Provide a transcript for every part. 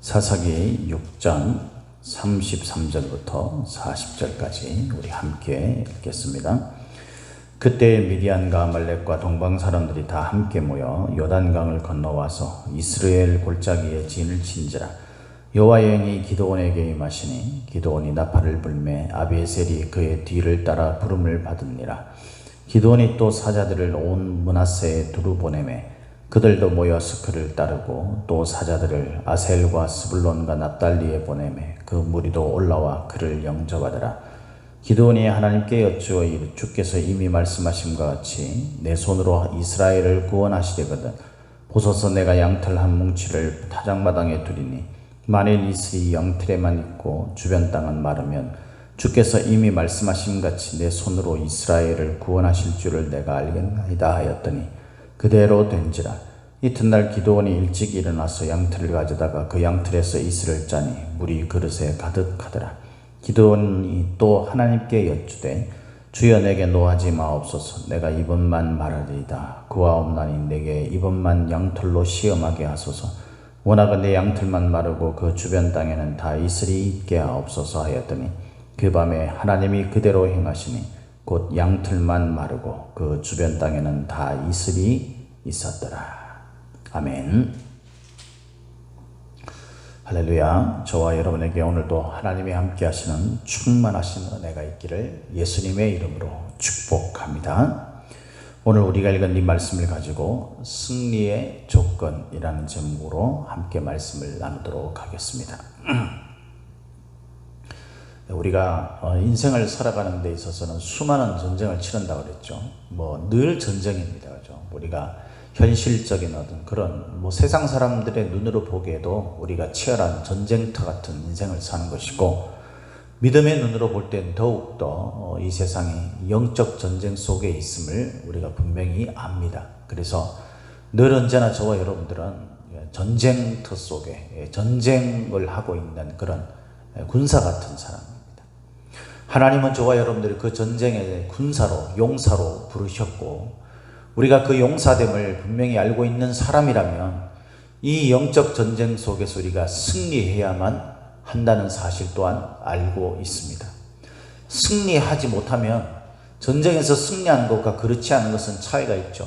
사사기 6장 33절부터 40절까지 우리 함께 읽겠습니다. 그때 미디안과 아말렉과 동방 사람들이 다 함께 모여 요단강을 건너와서 이스라엘 골짜기에 진을 친지라. 여호와의 영이 기드온에게 임하시니 기드온이 나팔을 불매 아비에셀이 그의 뒤를 따라 부름을 받으니라. 기드온이 또 사자들을 온 므낫세에 두루 보내매 그들도 모여서 그를 따르고 또 사자들을 아셀과 스불론과 납달리에 보내매 그 무리도 올라와 그를 영접하더라. 기드온이 하나님께 여쭈어 이르 주께서 이미 말씀하심과 같이 내 손으로 이스라엘을 구원하시려거든 보소서 내가 양털 한 뭉치를 타작마당에 두리니 만일 이슬이 영틀에만 있고 주변 땅은 마르면 주께서 이미 말씀하심같이 내 손으로 이스라엘을 구원하실 줄을 내가 알겠나이다 하였더니 그대로 된지라. 이튿날 기드온이 일찍 일어나서 양틀을 가져다가 그 양틀에서 이슬을 짜니 물이 그릇에 가득하더라. 기드온이 또 하나님께 여쭈되 주여 내게 노하지 마옵소서. 내가 이번만 말하리이다. 그와 없나니 내게 이번만 양털로 시험하게 하소서. 원하건대 양틀만 마르고 그 주변 땅에는 다 이슬이 있게 하옵소서 하였더니 그 밤에 하나님이 그대로 행하시니 곧 양틀만 마르고 그 주변 땅에는 다 이슬이 있었더라. 아멘. 할렐루야. 저와 여러분에게 오늘도 하나님이 함께 하시는 충만하신 은혜가 있기를 예수님의 이름으로 축복합니다. 오늘 우리가 읽은 이 말씀을 가지고 승리의 조건이라는 제목으로 함께 말씀을 나누도록 하겠습니다. 우리가 인생을 살아가는 데 있어서는 수많은 전쟁을 치른다고 그랬죠. 늘 전쟁입니다. 그죠? 우리가 현실적인 어떤 그런 세상 사람들의 눈으로 보기에도 우리가 치열한 전쟁터 같은 인생을 사는 것이고, 믿음의 눈으로 볼 땐 더욱더 이 세상이 영적 전쟁 속에 있음을 우리가 분명히 압니다. 그래서 늘 언제나 저와 여러분들은 전쟁터 속에 전쟁을 하고 있는 그런 군사 같은 사람입니다. 하나님은 저와 여러분들이 그 전쟁의 군사로, 용사로 부르셨고, 우리가 그 용사됨을 분명히 알고 있는 사람이라면 이 영적 전쟁 속에서 우리가 승리해야만 한다는 사실 또한 알고 있습니다. 승리하지 못하면, 전쟁에서 승리하는 것과 그렇지 않은 것은 차이가 있죠.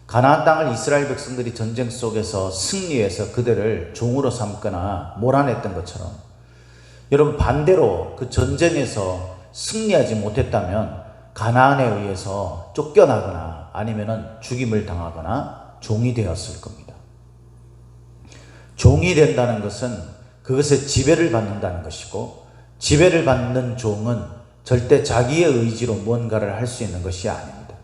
가나안 땅을 이스라엘 백성들이 전쟁 속에서 승리해서 그들을 종으로 삼거나 몰아냈던 것처럼, 여러분 반대로 그 전쟁에서 승리하지 못했다면 가나안에 의해서 쫓겨나거나 아니면은 죽임을 당하거나 종이 되었을 겁니다. 종이 된다는 것은 그것에 지배를 받는다는 것이고, 지배를 받는 종은 절대 자기의 의지로 뭔가를 할 수 있는 것이 아닙니다.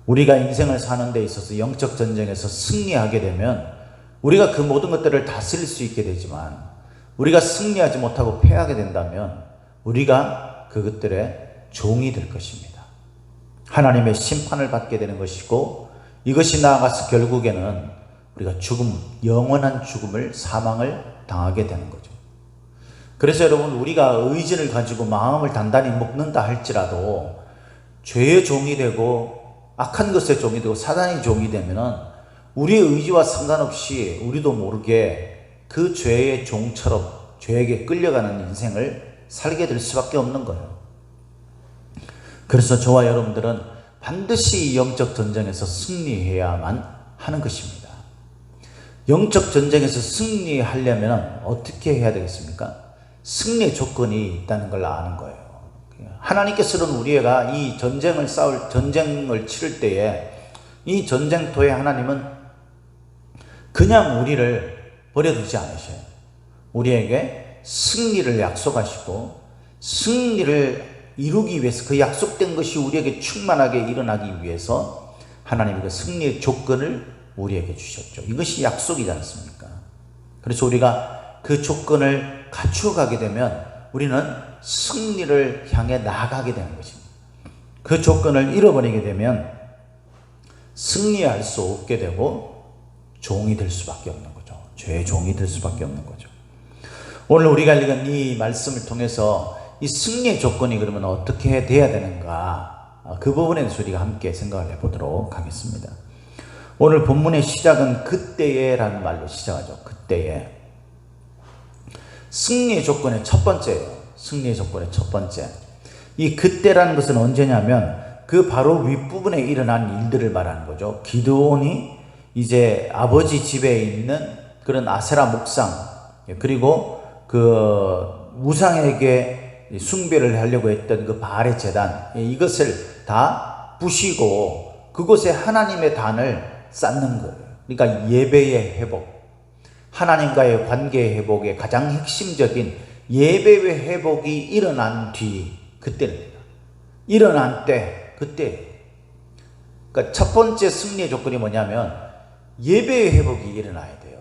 우리가 인생을 사는 데 있어서 영적 전쟁에서 승리하게 되면 우리가 그 모든 것들을 다스릴 수 있게 되지만, 우리가 승리하지 못하고 패하게 된다면 우리가 그것들의 종이 될 것입니다. 하나님의 심판을 받게 되는 것이고, 이것이 나아가서 결국에는 우리가 죽음, 영원한 죽음을, 사망을 당하게 되는 거죠. 그래서 여러분, 우리가 의지를 가지고 마음을 단단히 먹는다 할지라도 죄의 종이 되고 악한 것의 종이 되고 사단의 종이 되면은 우리의 의지와 상관없이 우리도 모르게 그 죄의 종처럼 죄에게 끌려가는 인생을 살게 될 수밖에 없는 거예요. 그래서 저와 여러분들은 반드시 이 영적 전쟁에서 승리해야만 하는 것입니다. 영적 전쟁에서 승리하려면 어떻게 해야 되겠습니까? 승리의 조건이 있다는 걸 아는 거예요. 하나님께서는 우리가 이 전쟁을 치를 때에 이 전쟁터에 하나님은 그냥 우리를 버려두지 않으셔요. 우리에게 승리를 약속하시고, 승리를 이루기 위해서, 그 약속된 것이 우리에게 충만하게 일어나기 위해서 하나님이 그 승리의 조건을 우리에게 주셨죠. 이것이 약속이지 않습니까? 그래서 우리가 그 조건을 갖추어가게 되면 우리는 승리를 향해 나아가게 되는 것입니다. 그 조건을 잃어버리게 되면 승리할 수 없게 되고 종이 될 수밖에 없는 거죠. 죄의 종이 될 수밖에 없는 거죠. 오늘 우리가 읽은 이 말씀을 통해서 이 승리의 조건이 그러면 어떻게 돼야 되는가, 그 부분에 대해서 우리가 함께 생각을 해보도록 하겠습니다. 오늘 본문의 시작은 그때에 라는 말로 시작하죠. 그때에. 승리의 조건의 첫 번째예요. 승리의 조건의 첫 번째. 이 그때라는 것은 언제냐면 그 바로 윗부분에 일어난 일들을 말하는 거죠. 기드온이 이제 아버지 집에 있는 그런 아세라 목상, 그리고 그 우상에게 숭배를 하려고 했던 그 바알의 제단, 이것을 다 부시고 그곳에 하나님의 단을 쌓는 거예요. 그러니까 예배의 회복, 하나님과의 관계의 회복의 가장 핵심적인 예배의 회복이 일어난 뒤, 그때입니다. 일어난 때, 그때. 그러니까 첫 번째 승리의 조건이 뭐냐면 예배의 회복이 일어나야 돼요.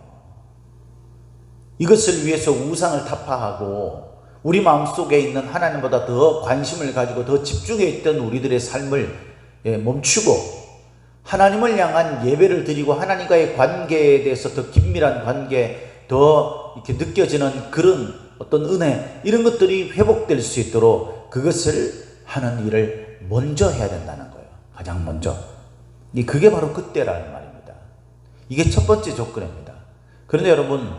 이것을 위해서 우상을 타파하고 우리 마음속에 있는 하나님보다 더 관심을 가지고 더 집중해 있던 우리들의 삶을 멈추고 하나님을 향한 예배를 드리고 하나님과의 관계에 대해서 더 긴밀한 관계, 더 이렇게 느껴지는 그런 어떤 은혜, 이런 것들이 회복될 수 있도록 그것을 하는 일을 먼저 해야 된다는 거예요. 가장 먼저. 그게 바로 그때라는 말입니다. 이게 첫 번째 조건입니다. 그런데 여러분,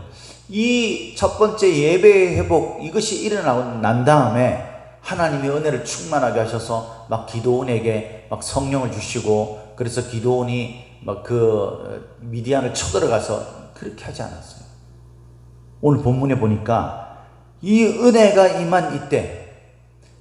이 첫 번째 예배의 회복, 이것이 일어나고 난 다음에 하나님의 은혜를 충만하게 하셔서 막 기드온에게 막 성령을 주시고, 그래서 기드온이 막 그 미디안을 쳐들어가서 그렇게 하지 않았어요. 오늘 본문에 보니까 이 은혜가 임한 이때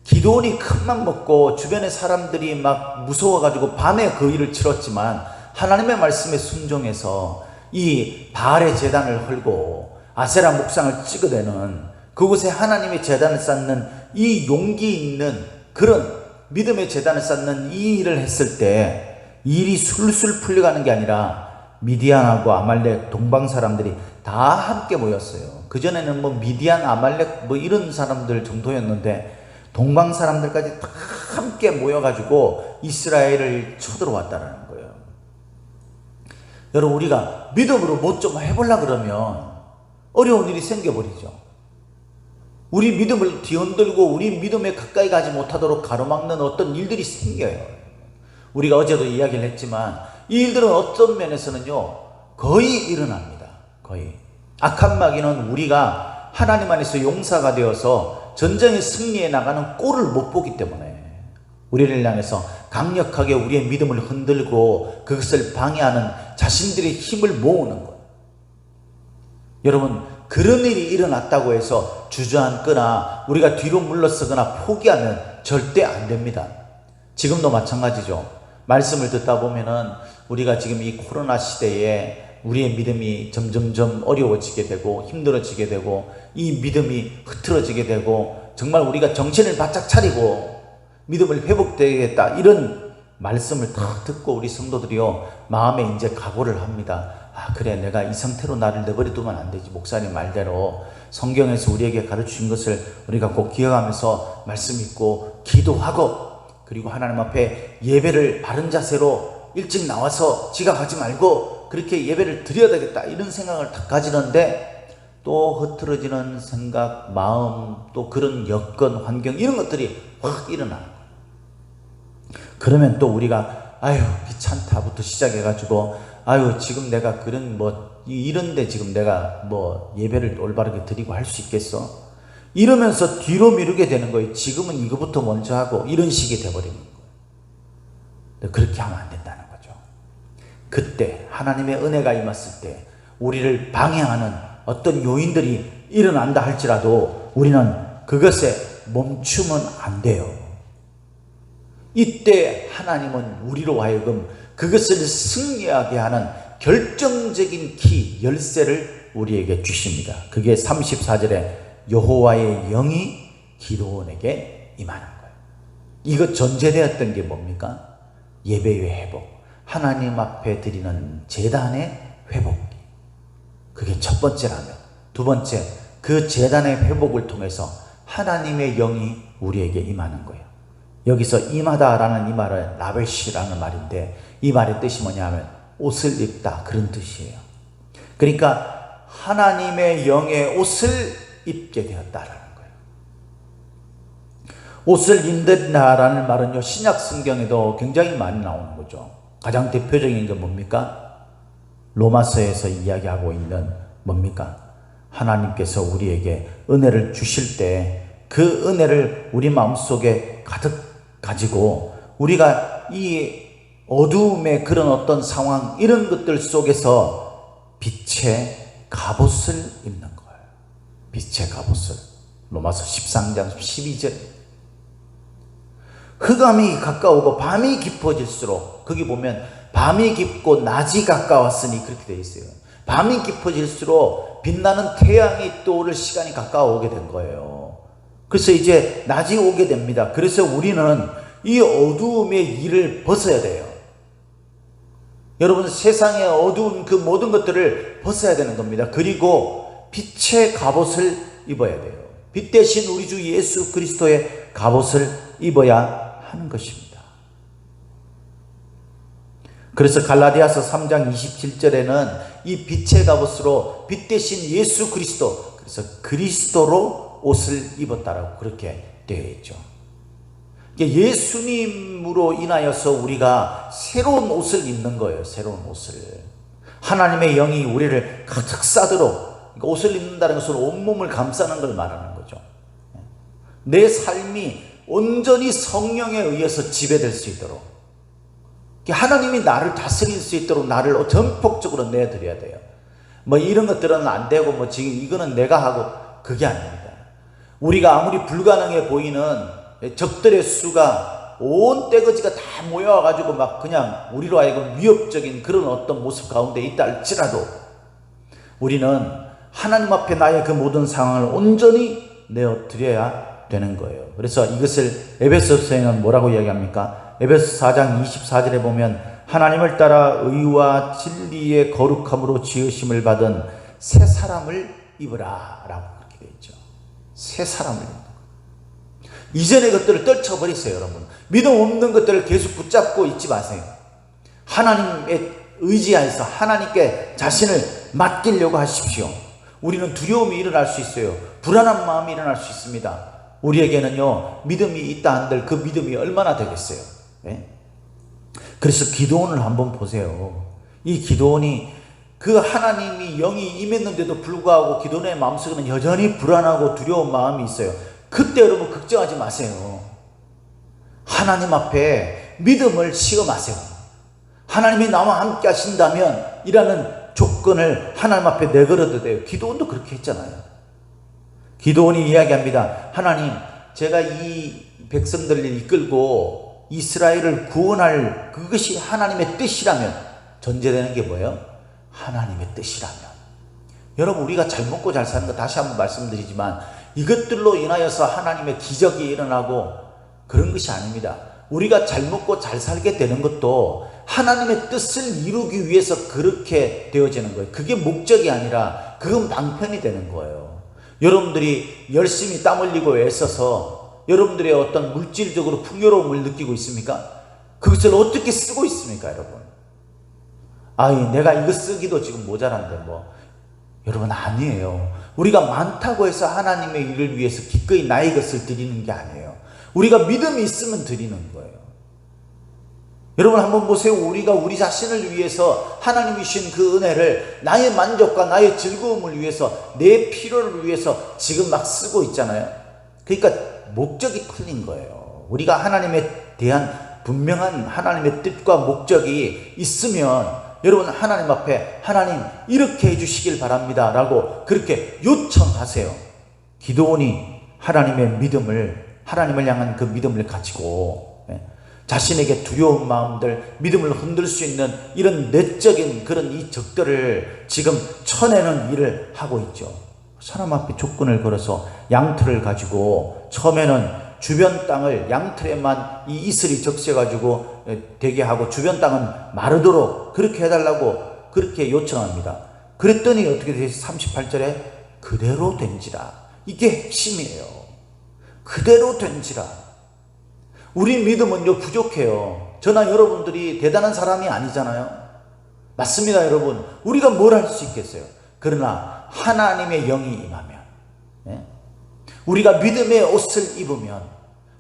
기드온이 큰맘 먹고 주변의 사람들이 막 무서워가지고 밤에 그 일을 치렀지만 하나님의 말씀에 순종해서 이 바알의 제단을 헐고 아세라 목상을 찍어대는 그곳에 하나님의 제단을 쌓는 이 용기 있는 그런 믿음의 제단을 쌓는 이 일을 했을 때 일이 술술 풀려가는 게 아니라 미디안하고 아말렉 동방 사람들이 다 함께 모였어요. 그전에는 뭐 미디안, 아말렉 뭐 이런 사람들 정도였는데 동방 사람들까지 다 함께 모여가지고 이스라엘을 쳐들어왔다는 거예요. 여러분, 우리가 믿음으로 뭐 좀 해보려고 그러면 어려운 일이 생겨버리죠. 우리 믿음을 뒤흔들고 우리 믿음에 가까이 가지 못하도록 가로막는 어떤 일들이 생겨요. 우리가 어제도 이야기를 했지만 이 일들은 어떤 면에서는요 거의 일어납니다. 거의. 악한 마귀는 우리가 하나님 안에서 용사가 되어서 전쟁에 승리해 나가는 꼴을 못 보기 때문에 우리를 향해서 강력하게 우리의 믿음을 흔들고 그것을 방해하는 자신들의 힘을 모으는 것. 여러분, 그런 일이 일어났다고 해서 주저앉거나 우리가 뒤로 물러서거나 포기하면 절대 안 됩니다. 지금도 마찬가지죠. 말씀을 듣다 보면은 우리가 지금 이 코로나 시대에 우리의 믿음이 점점점 어려워지게 되고 힘들어지게 되고 이 믿음이 흐트러지게 되고 정말 우리가 정신을 바짝 차리고 믿음을 회복되겠다, 이런 말씀을 다 듣고 우리 성도들이요 마음에 이제 각오를 합니다. 아, 그래, 내가 이 상태로 나를 내버려두면 안 되지. 목사님 말대로 성경에서 우리에게 가르치신 것을 우리가 꼭 기억하면서 말씀 읽고 기도하고, 그리고 하나님 앞에 예배를 바른 자세로 일찍 나와서 지각하지 말고 그렇게 예배를 드려야 되겠다, 이런 생각을 다 가지는데 또 흐트러지는 생각, 마음, 또 그런 여건, 환경, 이런 것들이 확 일어나는 거예요. 그러면 또 우리가 아유 귀찮다부터 시작해가지고 아유 지금 내가 그런 뭐 이런데 지금 내가 뭐 예배를 올바르게 드리고 할 수 있겠어? 이러면서 뒤로 미루게 되는 거예요. 지금은 이거부터 먼저 하고, 이런 식이 돼버리는 거예요. 그렇게 하면 안 된다는 거죠. 그때 하나님의 은혜가 임했을 때 우리를 방해하는 어떤 요인들이 일어난다 할지라도 우리는 그것에 멈추면 안 돼요. 이때 하나님은 우리로 하여금 그것을 승리하게 하는 결정적인 키, 열쇠를 우리에게 주십니다. 그게 34절에 여호와의 영이 기드온에게 임하는 거예요. 이거 전제되었던 게 뭡니까? 예배의 회복, 하나님 앞에 드리는 제단의 회복. 그게 첫 번째라면, 두 번째, 그 제단의 회복을 통해서 하나님의 영이 우리에게 임하는 거예요. 여기서 임하다라는 이 말은 라베시라는 말인데, 이 말의 뜻이 뭐냐면 옷을 입다, 그런 뜻이에요. 그러니까 하나님의 영의 옷을 입게 되었다라는 거예요. 옷을 입는다라는 말은요 신약 성경에도 굉장히 많이 나오는 거죠. 가장 대표적인 게 뭡니까? 로마서에서 이야기하고 있는 뭡니까? 하나님께서 우리에게 은혜를 주실 때 그 은혜를 우리 마음속에 가득 가지고 우리가 이 어두움의 그런 어떤 상황, 이런 것들 속에서 빛의 갑옷을 입는 거예요. 빛의 갑옷을. 로마서 13장 12절. 흑암이 가까우고 밤이 깊어질수록, 거기 보면 밤이 깊고 낮이 가까웠으니 그렇게 되어 있어요. 밤이 깊어질수록 빛나는 태양이 떠오를 시간이 가까워오게 된 거예요. 그래서 이제 낮이 오게 됩니다. 그래서 우리는 이 어두움의 일을 벗어야 돼요. 여러분, 세상의 어두운 그 모든 것들을 벗어야 되는 겁니다. 그리고 빛의 갑옷을 입어야 돼요. 빛 대신 우리 주 예수 그리스도의 갑옷을 입어야 하는 것입니다. 그래서 갈라디아서 3장 27절에는 이 빛의 갑옷으로 빛 대신 예수 그리스도, 그래서 그리스도로 옷을 입었다라고 그렇게 되어 있죠. 예수님으로 인하여서 우리가 새로운 옷을 입는 거예요. 새로운 옷을. 하나님의 영이 우리를 가득 싸도록, 옷을 입는다는 것은 온몸을 감싸는 걸 말하는 거죠. 내 삶이 온전히 성령에 의해서 지배될 수 있도록, 하나님이 나를 다스릴 수 있도록 나를 전폭적으로 내드려야 돼요. 뭐 이런 것들은 안 되고 지금 이거는 내가 하고, 그게 아닙니다. 우리가 아무리 불가능해 보이는 적들의 수가 온 떼거지가 다 모여와가지고 막 그냥 우리로 하여금 위협적인 그런 어떤 모습 가운데 있다 할지라도 우리는 하나님 앞에 나의 그 모든 상황을 온전히 내어드려야 되는 거예요. 그래서 이것을 에베소서에는 뭐라고 이야기합니까? 에베소 4장 24절에 보면 하나님을 따라 의와 진리의 거룩함으로 지으심을 받은 새 사람을 입으라 라고 그렇게 되어 있죠. 새 사람을 입는 거예요. 이전의 것들을 떨쳐버리세요. 여러분, 믿음 없는 것들을 계속 붙잡고 있지 마세요. 하나님의 의지하여서 하나님께 자신을 맡기려고 하십시오. 우리는 두려움이 일어날 수 있어요. 불안한 마음이 일어날 수 있습니다. 우리에게는요, 믿음이 있다 한들 그 믿음이 얼마나 되겠어요? 네? 그래서 기도원을 한번 보세요. 이 기도원이 그 하나님이 영이 임했는데도 불구하고 기도원의 마음속에는 여전히 불안하고 두려운 마음이 있어요. 그때 여러분 걱정하지 마세요. 하나님 앞에 믿음을 시험하세요. 하나님이 나와 함께 하신다면 이라는 조건을 하나님 앞에 내걸어도 돼요. 기도원도 그렇게 했잖아요. 기도원이 이야기합니다. 하나님, 제가 이 백성들을 이끌고 이스라엘을 구원할 그것이 하나님의 뜻이라면, 전제되는 게 뭐예요? 하나님의 뜻이라면. 여러분, 우리가 잘 먹고 잘 사는 거 다시 한번 말씀드리지만 이것들로 인하여서 하나님의 기적이 일어나고 그런 것이 아닙니다. 우리가 잘 먹고 잘 살게 되는 것도 하나님의 뜻을 이루기 위해서 그렇게 되어지는 거예요. 그게 목적이 아니라 그건 방편이 되는 거예요. 여러분들이 열심히 땀 흘리고 애써서 여러분들의 어떤 물질적으로 풍요로움을 느끼고 있습니까? 그것을 어떻게 쓰고 있습니까, 여러분? 내가 이거 쓰기도 지금 모자란데 여러분, 아니에요. 우리가 많다고 해서 하나님의 일을 위해서 기꺼이 나의 것을 드리는 게 아니에요. 우리가 믿음이 있으면 드리는 거예요. 여러분, 한번 보세요. 우리가 우리 자신을 위해서 하나님이 주신 그 은혜를 나의 만족과 나의 즐거움을 위해서, 내 필요를 위해서 지금 막 쓰고 있잖아요. 그러니까 목적이 틀린 거예요. 우리가 하나님에 대한 분명한 하나님의 뜻과 목적이 있으면 여러분, 하나님 앞에 하나님 이렇게 해주시길 바랍니다 라고 그렇게 요청하세요. 기도원이 하나님의 믿음을, 하나님을 향한 그 믿음을 가지고 자신에게 두려운 마음들, 믿음을 흔들 수 있는 이런 내적인 그런 이 적들을 지금 쳐내는 일을 하고 있죠. 사람 앞에 조건을 걸어서 양털을 가지고 처음에는 주변 땅을 양털에만 이 이슬이 적셔가지고 되게 하고 주변 땅은 마르도록 그렇게 해달라고 그렇게 요청합니다. 그랬더니 어떻게 되지? 38절에 그대로 된지라. 이게 핵심이에요. 그대로 된지라. 우리 믿음은요, 부족해요. 저나 여러분들이 대단한 사람이 아니잖아요. 맞습니다, 여러분. 우리가 뭘 할 수 있겠어요? 그러나 하나님의 영이 임하면, 우리가 믿음의 옷을 입으면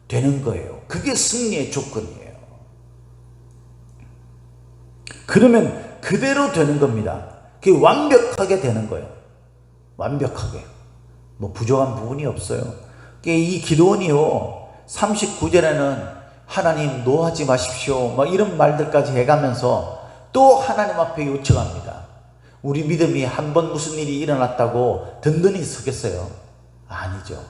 되는 거예요. 그게 승리의 조건이에요. 그러면 그대로 되는 겁니다. 그게 완벽하게 되는 거예요. 완벽하게. 뭐 부족한 부분이 없어요. 이 기도원이요, 39절에는 하나님 노하지 마십시오 막 이런 말들까지 해가면서 또 하나님 앞에 요청합니다. 우리 믿음이 한 번 무슨 일이 일어났다고 든든히 서겠어요? 아니죠.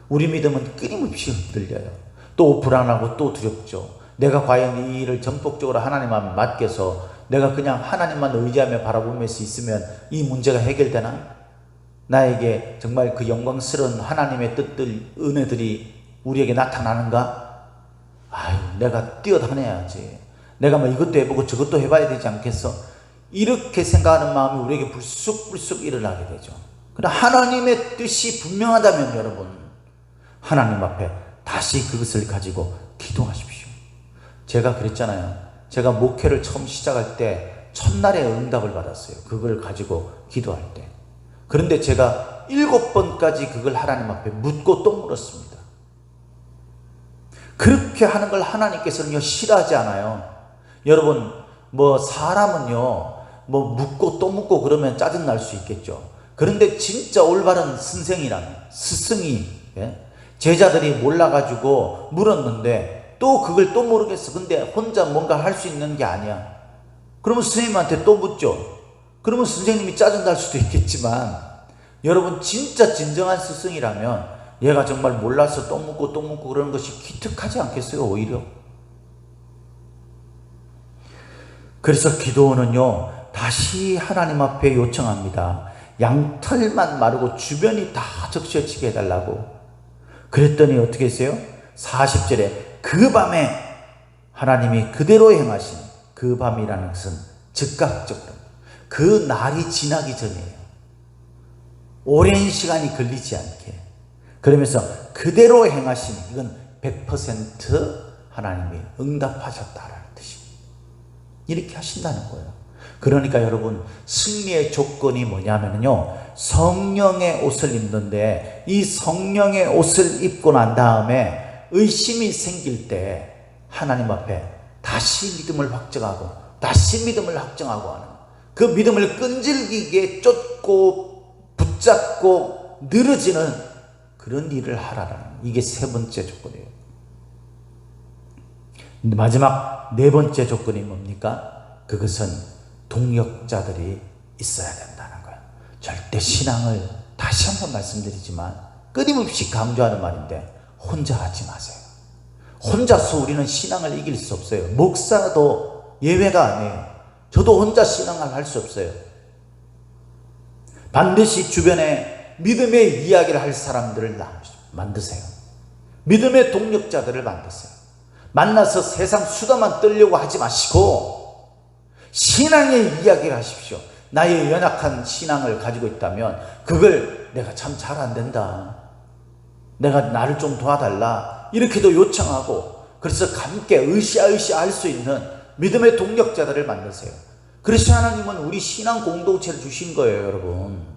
우리 믿음은 끊임없이 흔들려요. 또 불안하고 또 두렵죠. 내가 과연 이 일을 전폭적으로 하나님 앞에 맡겨서 내가 그냥 하나님만 의지하며 바라보면서 있으면 이 문제가 해결되나? 나에게 정말 그 영광스러운 하나님의 뜻들, 은혜들이 우리에게 나타나는가? 아유, 내가 뛰어다녀야지. 내가 뭐 이것도 해보고 저것도 해봐야 되지 않겠어? 이렇게 생각하는 마음이 우리에게 불쑥불쑥 일어나게 되죠. 그러나 하나님의 뜻이 분명하다면 여러분, 하나님 앞에 다시 그것을 가지고 기도하십시오. 제가 그랬잖아요. 제가 목회를 처음 시작할 때 첫날에 응답을 받았어요. 그걸 가지고 기도할 때. 그런데 제가 7번까지 그걸 하나님 앞에 묻고 또 물었습니다. 그렇게 하는 걸 하나님께서는요, 싫어하지 않아요. 여러분, 뭐 사람은요, 뭐 묻고 또 묻고 그러면 짜증날 수 있겠죠. 그런데 진짜 올바른 선생이라면, 스승이, 제자들이 몰라가지고 물었는데 또 그걸 또 모르겠어. 근데 혼자 뭔가 할 수 있는 게 아니야. 그러면 선생님한테 또 묻죠. 그러면 선생님이 짜증날 수도 있겠지만, 여러분 진짜 진정한 스승이라면 얘가 정말 몰라서 또 묻고 또 묻고 그러는 것이 기특하지 않겠어요? 오히려. 그래서 기도원은요, 다시 하나님 앞에 요청합니다. 양털만 마르고 주변이 다 적셔지게 해달라고. 그랬더니 어떻게 했어요? 40절에 그 밤에 하나님이 그대로 행하신, 그 밤이라는 것은 즉각적으로 그 날이 지나기 전이에요. 오랜 시간이 걸리지 않게. 그러면서 그대로 행하신, 이건 100% 하나님이 응답하셨다라는 뜻입니다. 이렇게 하신다는 거예요. 그러니까 여러분, 승리의 조건이 뭐냐면요, 성령의 옷을 입는데, 이 성령의 옷을 입고 난 다음에 의심이 생길 때 하나님 앞에 다시 믿음을 확정하고 다시 믿음을 확정하고 하는, 그 믿음을 끈질기게 쫓고 붙잡고 늘어지는 그런 일을 하라라는, 이게 세 번째 조건이에요. 마지막 네 번째 조건이 뭡니까? 그것은 동역자들이 있어야 된다는 거예요. 절대 신앙을, 다시 한번 말씀드리지만 끊임없이 강조하는 말인데, 혼자 하지 마세요. 혼자서 우리는 신앙을 이길 수 없어요. 목사도 예외가 아니에요. 저도 혼자 신앙을 할 수 없어요. 반드시 주변에 믿음의 이야기를 할 사람들을 만드세요. 믿음의 동력자들을 만드세요. 만나서 세상 수다만 떨려고 하지 마시고 신앙의 이야기를 하십시오. 나의 연약한 신앙을 가지고 있다면 그걸 내가 참 잘 안 된다, 내가 나를 좀 도와달라, 이렇게도 요청하고, 그래서 함께 으쌰으쌰 할 수 있는 믿음의 동력자들을 만드세요. 그래서 하나님은 우리 신앙 공동체를 주신 거예요, 여러분.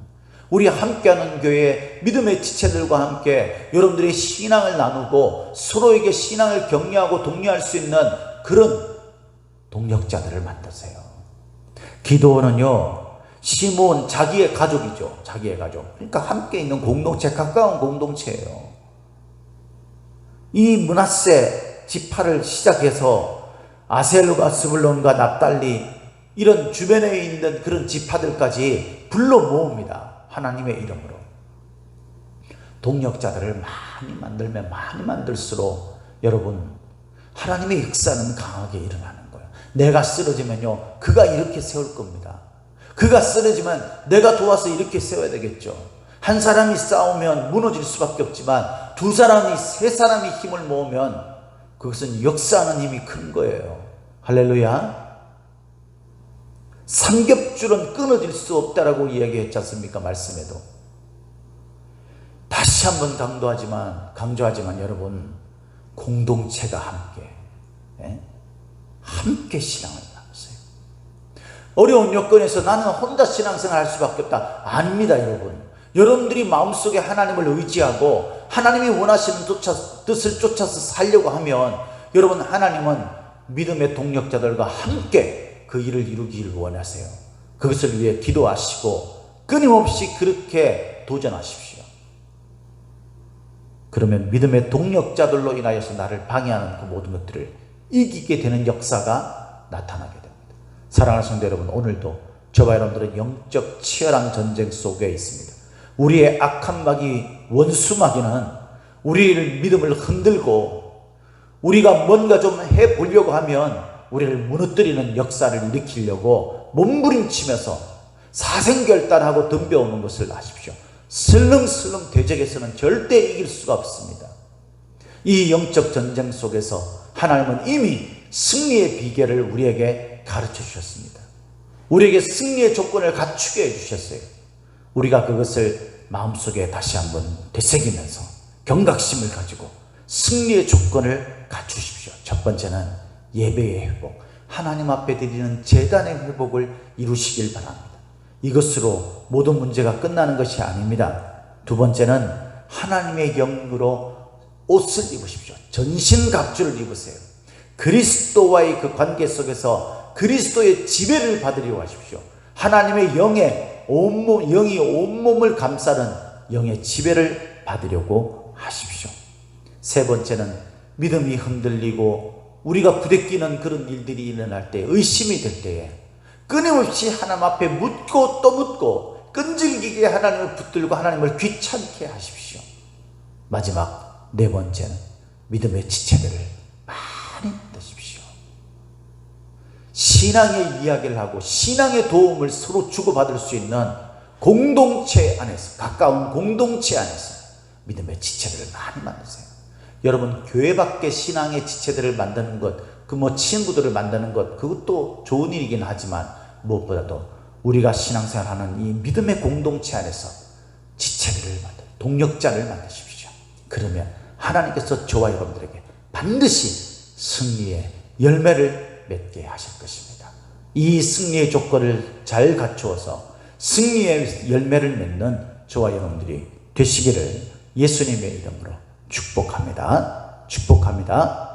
우리 함께하는 교회 믿음의 지체들과 함께 여러분들의 신앙을 나누고 서로에게 신앙을 격려하고 독려할 수 있는 그런 동력자들을 만드세요. 기도원은요, 시몬 자기의 가족이죠. 자기의 가족. 그러니까 함께 있는 공동체, 가까운 공동체예요. 이 므낫세 지파를 시작해서 아셀과 스불론과 납달리, 이런 주변에 있는 그런 지파들까지 불러 모읍니다. 하나님의 이름으로. 동력자들을 많이 만들면 많이 만들수록 여러분, 하나님의 역사는 강하게 일어나는 거예요. 내가 쓰러지면요, 그가 이렇게 세울 겁니다. 그가 쓰러지면 내가 도와서 이렇게 세워야 되겠죠. 한 사람이 싸우면 무너질 수밖에 없지만 두 사람이, 세 사람이 힘을 모으면 그것은 역사하는 힘이 큰 거예요. 할렐루야. 삼겹줄은 끊어질 수 없다라고 이야기했지 않습니까? 말씀에도. 다시 한번 강조하지만 여러분, 공동체가 함께 신앙을 나누세요. 어려운 여건에서 나는 혼자 신앙생활 할 수밖에 없다. 아닙니다, 여러분. 여러분들이 마음속에 하나님을 의지하고 하나님이 원하시는 뜻을 쫓아서 살려고 하면, 여러분, 하나님은 믿음의 동력자들과 함께 그 일을 이루기를 원하세요. 그것을 위해 기도하시고 끊임없이 그렇게 도전하십시오. 그러면 믿음의 동력자들로 인하여서 나를 방해하는 그 모든 것들을 이기게 되는 역사가 나타나게 됩니다. 사랑하는 성도 여러분, 오늘도 저와 여러분들은 영적 치열한 전쟁 속에 있습니다. 우리의 악한 마귀, 원수마귀는 우리를 믿음을 흔들고 우리가 뭔가 좀 해보려고 하면 우리를 무너뜨리는 역사를 일으키려고 몸부림치면서 사생결단하고 덤벼오는 것을 아십시오. 슬렁슬렁 대적에서는 절대 이길 수가 없습니다. 이 영적 전쟁 속에서 하나님은 이미 승리의 비결을 우리에게 가르쳐 주셨습니다. 우리에게 승리의 조건을 갖추게 해주셨어요. 우리가 그것을 마음속에 다시 한번 되새기면서 경각심을 가지고 승리의 조건을 갖추십시오. 첫 번째는 예배의 회복, 하나님 앞에 드리는 제단의 회복을 이루시길 바랍니다. 이것으로 모든 문제가 끝나는 것이 아닙니다. 두 번째는 하나님의 영으로 옷을 입으십시오. 전신갑주를 입으세요. 그리스도와의 그 관계 속에서 그리스도의 지배를 받으려고 하십시오. 하나님의 영이 온몸을 감싸는 영의 지배를 받으려고 하십시오. 세 번째는 믿음이 흔들리고 우리가 부대끼는 그런 일들이 일어날 때, 의심이 될 때에 끊임없이 하나님 앞에 묻고 또 묻고 끈질기게 하나님을 붙들고 하나님을 귀찮게 하십시오. 마지막 네 번째는 믿음의 지체들을 많이 드십시오. 신앙의 이야기를 하고 신앙의 도움을 서로 주고받을 수 있는 공동체 안에서, 가까운 공동체 안에서 믿음의 지체들을 많이 만드세요. 여러분, 교회 밖에 신앙의 지체들을 만드는 것, 친구들을 만드는 것, 그것도 좋은 일이긴 하지만 무엇보다도 우리가 신앙생활하는 이 믿음의 공동체 안에서 지체들을 동력자를 만드십시오. 그러면 하나님께서 저와 여러분들에게 반드시 승리의 열매를 맺게 하실 것입니다. 이 승리의 조건을 잘 갖추어서 승리의 열매를 맺는 저와 여러분들이 되시기를 예수님의 이름으로 축복합니다. 축복합니다.